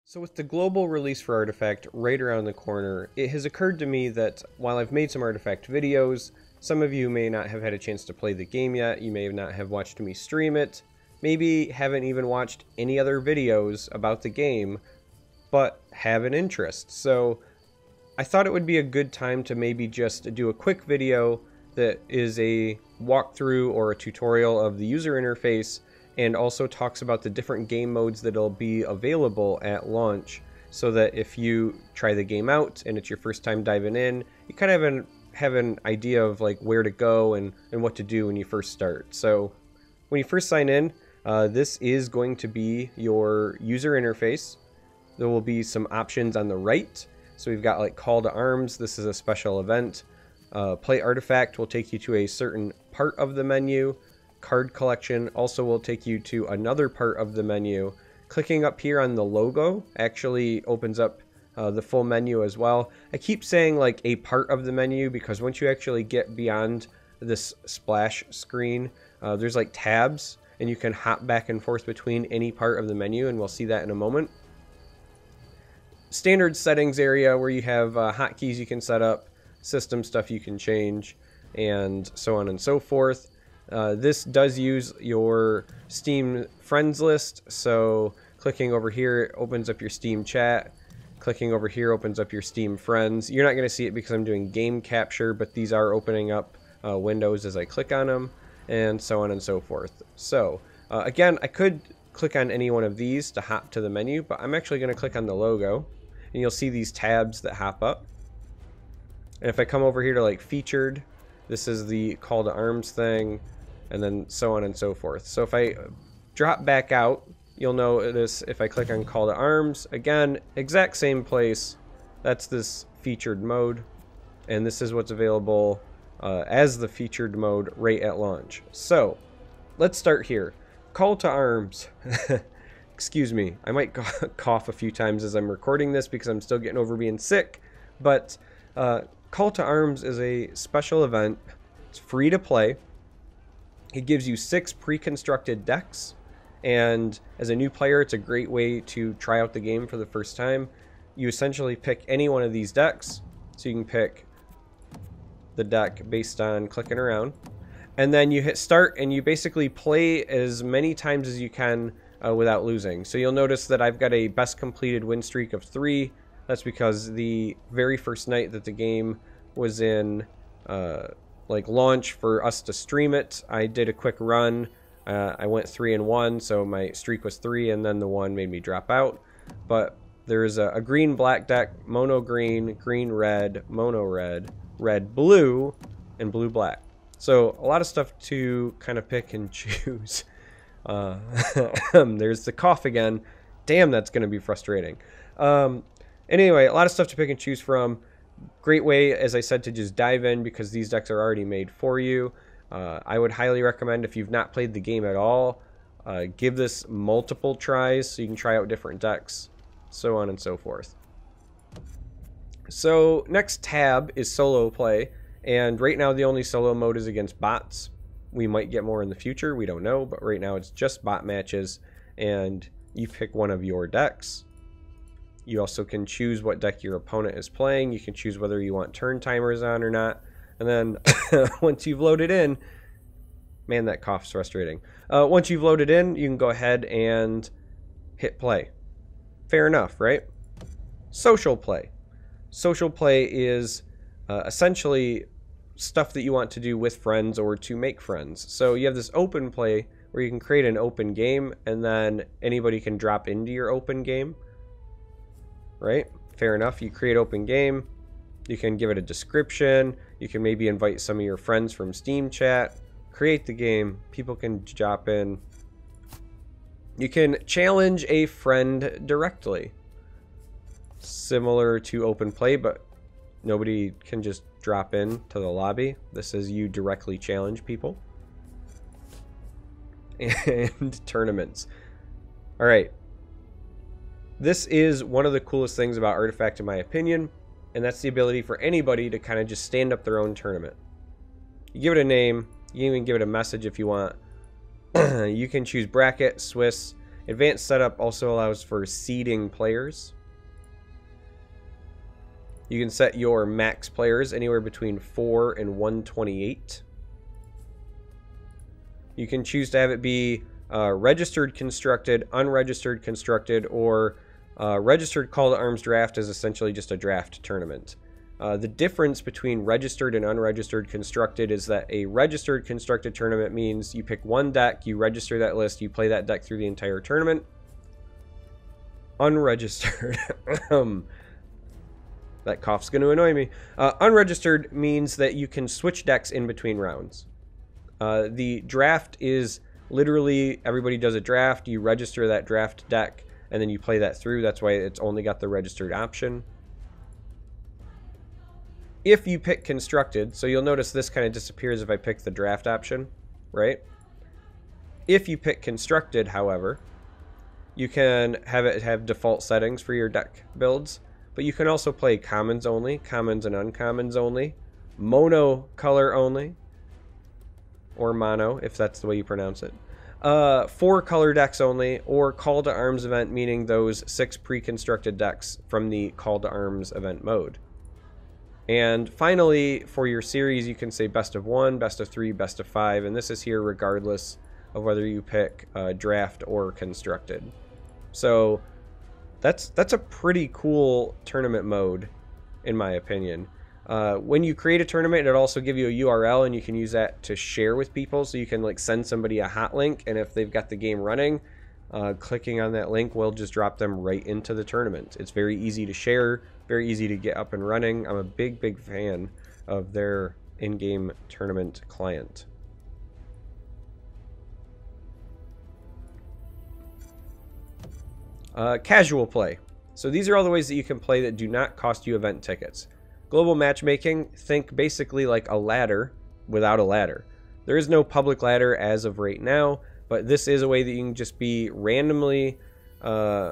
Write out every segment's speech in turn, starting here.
So with the global release for Artifact right around the corner, it has occurred to me that while I've made some Artifact videos, some of you may not have had a chance to play the game yet, you may not have watched me stream it, maybe haven't even watched any other videos about the game, but have an interest. So I thought it would be a good time to maybe just do a quick video that is a walkthrough or a tutorial of the user interface, and also talks about the different game modes that'll be available at launch, so that if you try the game out and it's your first time diving in, you kind of have an idea of like where to go and what to do when you first start. So when you first sign in, this is going to be your user interface. There will be some options on the right. So we've got like Call to Arms. This is a special event. Play Artifact will take you to a certain part of the menu. Card Collection also will take you to another part of the menu. Clicking up here on the logo actually opens up the full menu as well. I keep saying like a part of the menu because once you actually get beyond this splash screen, there's like tabs and you can hop back and forth between any part of the menu, and we'll see that in a moment. Standard settings area where you have hotkeys you can set up, system stuff you can change, and so on and so forth. This does use your Steam friends list, so clicking over here opens up your Steam chat. Clicking over here opens up your Steam friends. You're not going to see it because I'm doing game capture, but these are opening up windows as I click on them, and so on and so forth. So again, I could click on any one of these to hop to the menu, but I'm actually going to click on the logo, and you'll see these tabs that hop up. And if I come over here to like featured, this is the Call to Arms thing, and then so on and so forth. So if I drop back out, you'll notice if I click on Call to Arms, again, exact same place. That's this featured mode, and this is what's available as the featured mode right at launch. So let's start here. Call to Arms. Excuse me, I might cough a few times as I'm recording this because I'm still getting over being sick, but Call to Arms is a special event. It's free to play. It gives you 6 pre-constructed decks, and as a new player, it's a great way to try out the game for the first time. You essentially pick any one of these decks, so you can pick the deck based on clicking around, and then you hit start, and you basically play as many times as you can without losing. So you'll notice that I've got a best completed win streak of 3. That's because the very first night that the game was in like launch for us to stream it, I did a quick run. I went 3-1, so my streak was 3, and then the 1 made me drop out. But there's a green black deck, mono green, green red, mono red, red blue, and blue black. So a lot of stuff to kind of pick and choose. There's the cough again. Damn, that's going to be frustrating. Anyway, a lot of stuff to pick and choose from. Great way, as I said, to just dive in because these decks are already made for you. I would highly recommend, if you've not played the game at all, give this multiple tries so you can try out different decks, so on and so forth. So next tab is solo play, and right now the only solo mode is against bots. We might get more in the future, we don't know, but right now it's just bot matches, and you pick one of your decks. You also can choose what deck your opponent is playing. You can choose whether you want turn timers on or not. And then once you've loaded in, man, that cough's frustrating. Once you've loaded in, you can go ahead and hit play. Fair enough, right? Social play. Social play is essentially stuff that you want to do with friends or to make friends. So you have this open play where you can create an open game, and then anybody can drop into your open game. Right? Fair enough. You create open game. You can give it a description. You can maybe invite some of your friends from Steam chat. Create the game. People can drop in. You can challenge a friend directly. Similar to open play, but nobody can just drop in to the lobby. This is you directly challenge people. And tournaments. All right. This is one of the coolest things about Artifact, in my opinion, and that's the ability for anybody to kind of just stand up their own tournament. You give it a name, you can even give it a message if you want. You can choose bracket, Swiss, Advanced setup also allows for seeding players. You can set your max players anywhere between 4 and 128. You can choose to have it be registered constructed, unregistered constructed, or registered Call to Arms draft is essentially just a draft tournament. The difference between registered and unregistered constructed is that a registered constructed tournament means you pick one deck, you register that list, you play that deck through the entire tournament. Unregistered. That cough's going to annoy me. Unregistered means that you can switch decks in between rounds. The draft is literally everybody does a draft, you register that draft deck, and then you play that through. That's why it's only got the registered option. If you pick constructed, so you'll notice this kind of disappears if I pick the draft option, right? If you pick constructed, however, you can have it have default settings for your deck builds, but you can also play commons only, commons and uncommons only, mono color only, or mono, if that's the way you pronounce it. 4 color decks only, or Call to Arms event, meaning those 6 pre-constructed decks from the Call to Arms event mode. And finally, for your series, you can say best of 1, best of 3, best of 5, and this is here regardless of whether you pick draft or constructed. So that's a pretty cool tournament mode, in my opinion. When you create a tournament, it'll also give you a URL, and you can use that to share with people. So you can like send somebody a hot link, and if they've got the game running, clicking on that link will just drop them right into the tournament. It's very easy to share, very easy to get up and running. I'm a big fan of their in-game tournament client. Casual play. So these are all the ways that you can play that do not cost you event tickets. Global matchmaking, think basically like a ladder without a ladder. There is no public ladder as of right now, but this is a way that you can just be randomly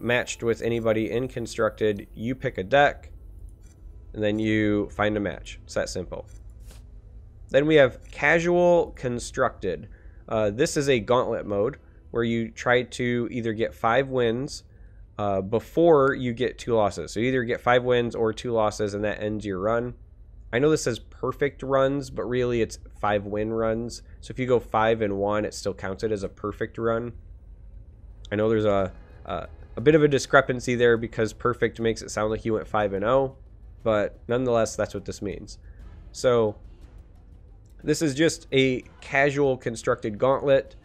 matched with anybody in constructed. You pick a deck, and then you find a match. It's that simple. Then we have casual constructed. This is a gauntlet mode where you try to either get 5 wins before you get 2 losses. So you either get 5 wins or 2 losses, and that ends your run. I know this says perfect runs, but really it's 5 win runs. So if you go 5 and 1, it still counts it as a perfect run. I know there's a bit of a discrepancy there because perfect makes it sound like you went 5 and 0, but nonetheless, that's what this means. So this is just a casual constructed gauntlet.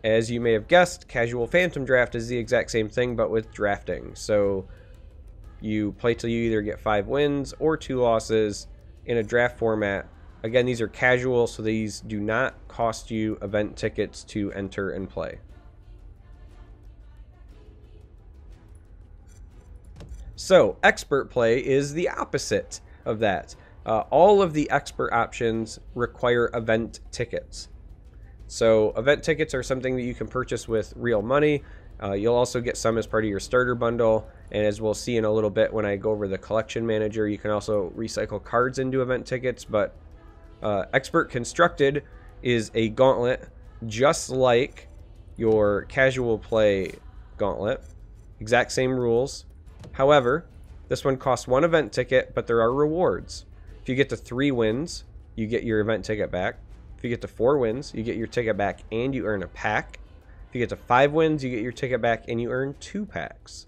As you may have guessed, casual phantom draft is the exact same thing, but with drafting. So you play till you either get 5 wins or 2 losses in a draft format. Again, these are casual, so these do not cost you event tickets to enter and play. So expert play is the opposite of that. All of the expert options require event tickets. So event tickets are something that you can purchase with real money. You'll also get some as part of your starter bundle, and as we'll see in a little bit when I go over the collection manager, you can also recycle cards into event tickets. But expert constructed is a gauntlet just like your casual play gauntlet. Exact same rules. However, this one costs 1 event ticket, but there are rewards. If you get to 3 wins, you get your event ticket back. If you get to 4 wins, you get your ticket back and you earn a pack. If you get to 5 wins, you get your ticket back and you earn 2 packs.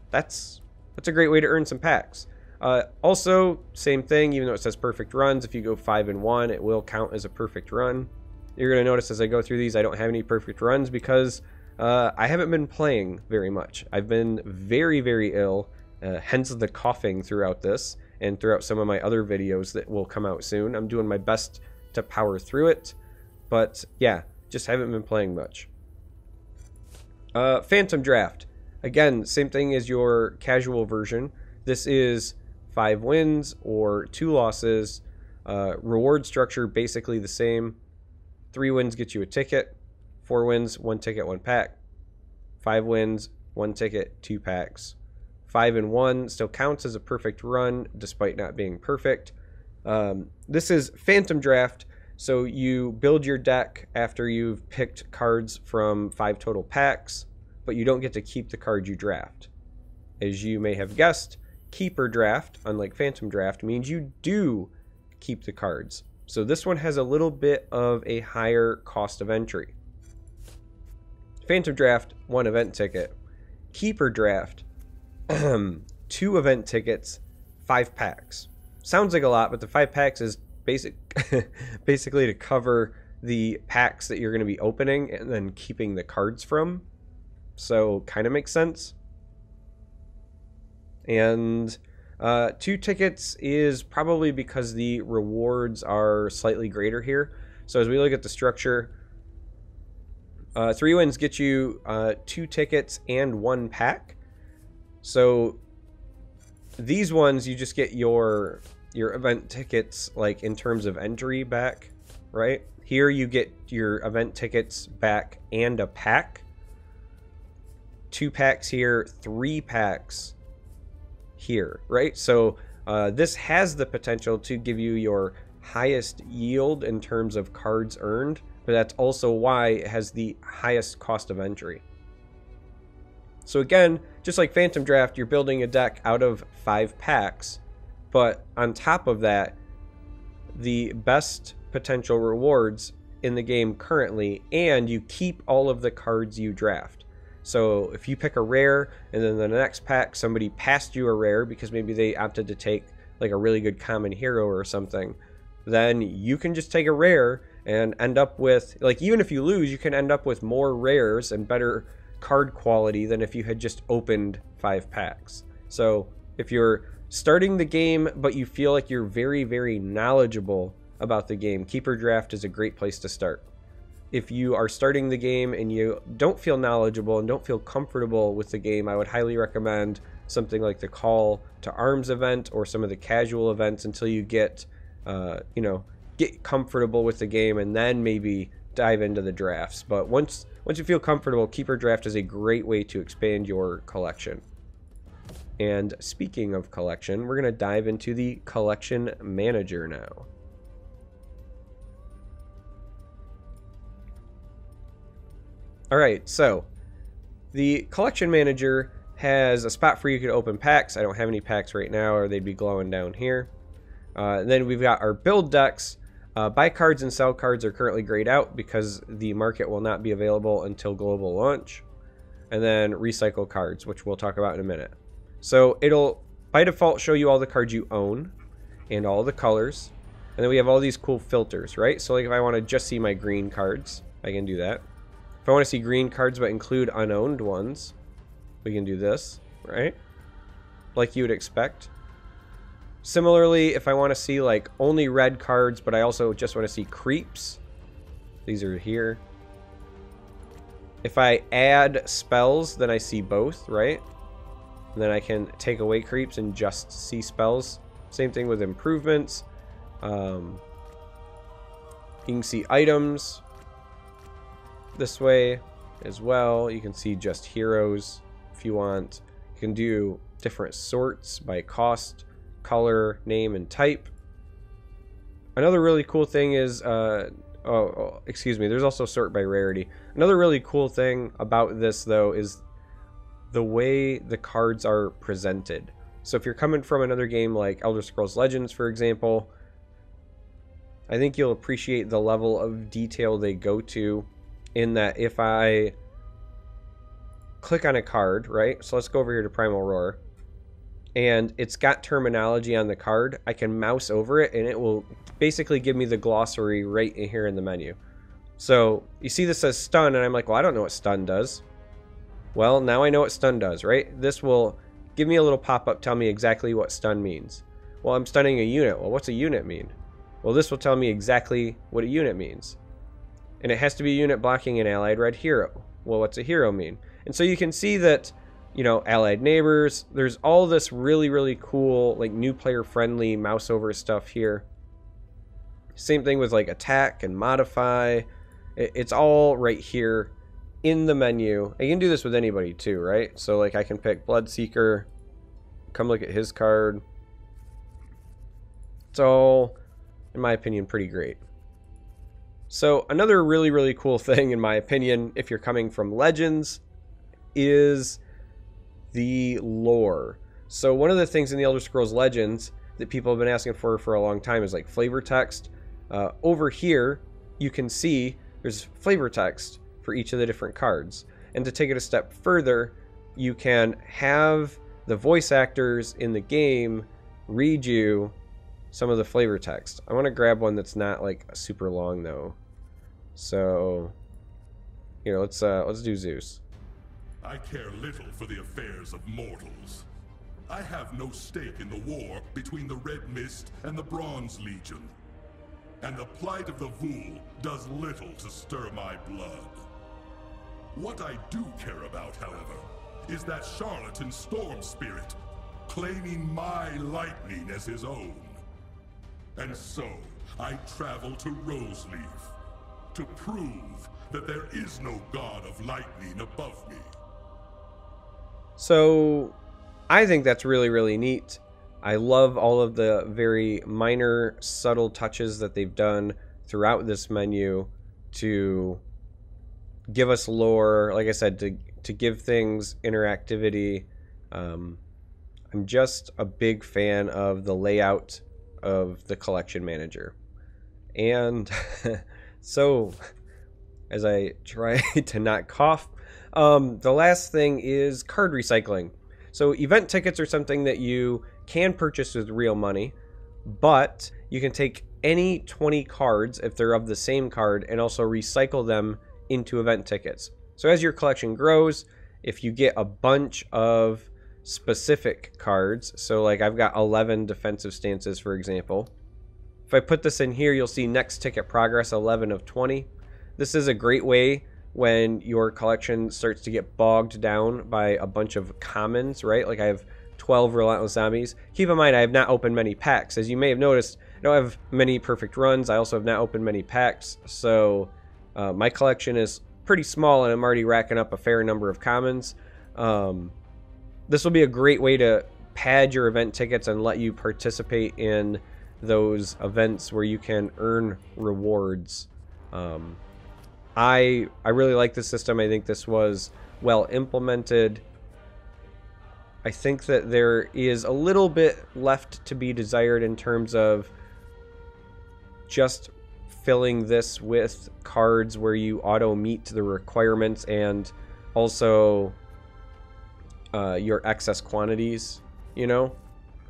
That's a great way to earn some packs. Also, same thing, even though it says perfect runs, if you go 5 and 1, it will count as a perfect run. You're going to notice as I go through these, I don't have any perfect runs because I haven't been playing very much. I've been very ill, hence the coughing throughout this and throughout some of my other videos that will come out soon. I'm doing my best to power through it, but yeah, just haven't been playing much. Phantom draft, again, same thing as your casual version. This is 5 wins or 2 losses. Reward structure basically the same. 3 wins get you a ticket, 4 wins 1 ticket 1 pack, 5 wins 1 ticket 2 packs. 5 and 1 still counts as a perfect run despite not being perfect. This is Phantom Draft, So you build your deck after you've picked cards from 5 total packs, but you don't get to keep the cards you draft. As you may have guessed, Keeper Draft, unlike Phantom Draft, means you do keep the cards. So this one has a little bit of a higher cost of entry. Phantom Draft, 1 event ticket. Keeper Draft, 2 event tickets, 5 packs. Sounds like a lot, but the 5 packs is basically to cover the packs that you're going to be opening and then keeping the cards from. So kind of makes sense. And 2 tickets is probably because the rewards are slightly greater here. So as we look at the structure, 3 wins get you 2 tickets and 1 pack. So these ones, you just get your event tickets, like in terms of entry, back, right? Here you get your event tickets back and a pack. 2 packs here, 3 packs here, right? So this has the potential to give you your highest yield in terms of cards earned, but that's also why it has the highest cost of entry. So again, just like Phantom Draft, you're building a deck out of 5 packs, but on top of that, the best potential rewards in the game currently, and you keep all of the cards you draft. So if you pick a rare and then the next pack somebody passed you a rare because maybe they opted to take like a really good common hero or something, then you can just take a rare and end up with, like, even if you lose, you can end up with more rares and better card quality than if you had just opened 5 packs. So if you're starting the game but you feel like you're very, very knowledgeable about the game, Keeper Draft is a great place to start. If you are starting the game and you don't feel knowledgeable and don't feel comfortable with the game, I would highly recommend something like the Call to Arms event or some of the casual events until you get, get comfortable with the game, and then maybe dive into the drafts. But once you feel comfortable, Keeper Draft is a great way to expand your collection. And speaking of collection, we're going to dive into the Collection Manager now. Alright, so the Collection Manager has a spot for you to open packs. I don't have any packs right now, or they'd be glowing down here. Then we've got our build decks. Buy cards and sell cards are currently grayed out because the market will not be available until global launch. And then recycle cards, which we'll talk about in a minute. So it'll, by default, show you all the cards you own and all the colors. And then we have all these cool filters, right? So like if I want to just see my green cards, I can do that. If I want to see green cards but include unowned ones, we can do this, right? Like you would expect. Similarly, if I want to see like only red cards, but I also just want to see creeps, these are here. If I add spells, then I see both, right? And then I can take away creeps and just see spells. Same thing with improvements. You can see items this way as well. You can see just heroes if you want. You can do different sorts by cost, color, name, and type. Another really cool thing is there's also sort by rarity. Another really cool thing about this though is the way the cards are presented. So if you're coming from another game like Elder Scrolls Legends, for example, I think you'll appreciate the level of detail they go to, in that if I click on a card, right? So let's go over here to Primal Roar, and it's got terminology on the card. I can mouse over it and it will basically give me the glossary right in here in the menu. So you see this says stun, and I'm like, well, I don't know what stun does. Well, now I know what stun does, right? This will give me a little pop-up, tell me exactly what stun means. Well, I'm stunning a unit. Well, what's a unit mean? Well, this will tell me exactly what a unit means. And it has to be a unit blocking an allied red hero. Well, what's a hero mean? And so you can see that, you know, allied neighbors, there's all this really, really cool, like, new player friendly mouse over stuff here. Same thing with like attack and modify. It's all right here in the menu. I can do this with anybody too, right? So like I can pick Bloodseeker, come look at his card. It's all, in my opinion, pretty great. So another really, really cool thing, in my opinion, if you're coming from Legends, is the lore. So one of the things in the Elder Scrolls Legends that people have been asking for a long time is like flavor text. Over here, you can see there's flavor text for each of the different cards. And to take it a step further, you can have the voice actors in the game read you some of the flavor text. I want to grab one that's not like super long though. So here, let's do Zeus. I care little for the affairs of mortals. I have no stake in the war between the Red Mist and the Bronze Legion. And the plight of the Vul does little to stir my blood. What I do care about, however, is that charlatan Storm Spirit claiming my lightning as his own. And so, I travel to Roseleaf to prove that there is no god of lightning above me. So, I think that's really, really neat. I love all of the very minor, subtle touches that they've done throughout this menu to give us lore, like I said, to give things interactivity. I'm just a big fan of the layout of the collection manager. And so, as I try to not cough, the last thing is card recycling. So event tickets are something that you can purchase with real money, but you can take any 20 cards if they're of the same card and also recycle them into event tickets. So as your collection grows, if you get a bunch of specific cards, so like I've got 11 defensive stances, for example. If I put this in here, you'll see next ticket progress 11 of 20. This is a great way when your collection starts to get bogged down by a bunch of commons, right? Like I have 12 Relentless Zombies. Keep in mind, I have not opened many packs. As you may have noticed, I don't have many perfect runs. I also have not opened many packs. So my collection is pretty small and I'm already racking up a fair number of commons. This will be a great way to pad your event tickets and let you participate in those events where you can earn rewards. I really like this system. I think this was well implemented. I think that there is a little bit left to be desired in terms of just filling this with cards where you auto meet the requirements and also your excess quantities, you know?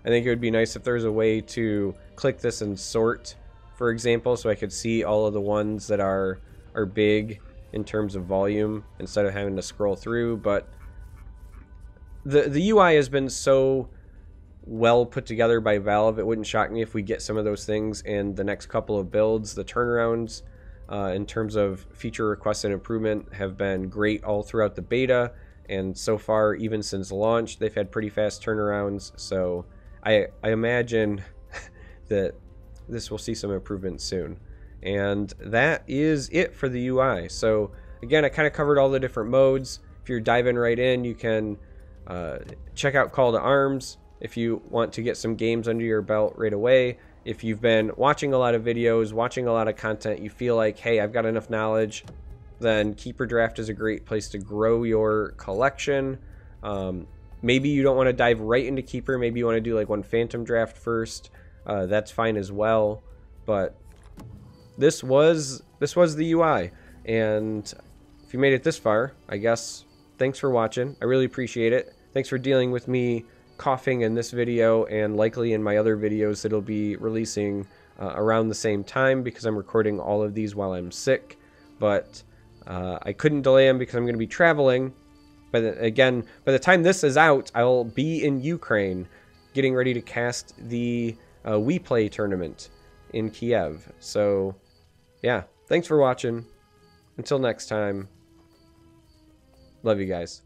I think it would be nice if there's a way to click this and sort, for example, so I could see all of the ones that are big in terms of volume instead of having to scroll through. But the UI has been so well put together by Valve, it wouldn't shock me if we get some of those things in the next couple of builds. The turnarounds in terms of feature requests and improvement have been great all throughout the beta, and so far, even since launch, they've had pretty fast turnarounds. So I imagine that this will see some improvements soon. And that is it for the UI. So again, I kind of covered all the different modes. If you're diving right in, you can check out Call to Arms if you want to get some games under your belt right away. If you've been watching a lot of videos, watching a lot of content, you feel like, hey, I've got enough knowledge, then Keeper Draft is a great place to grow your collection. Maybe you don't want to dive right into Keeper. Maybe you want to do like one Phantom Draft first. That's fine as well. But this was the UI, and if you made it this far, I guess thanks for watching. I really appreciate it. Thanks for dealing with me coughing in this video and likely in my other videos that'll be releasing around the same time, because I'm recording all of these while I'm sick. But I couldn't delay them because I'm going to be traveling. But again, by the time this is out, I'll be in Ukraine getting ready to cast the WePlay tournament in Kiev. So yeah, thanks for watching. Until next time, love you guys.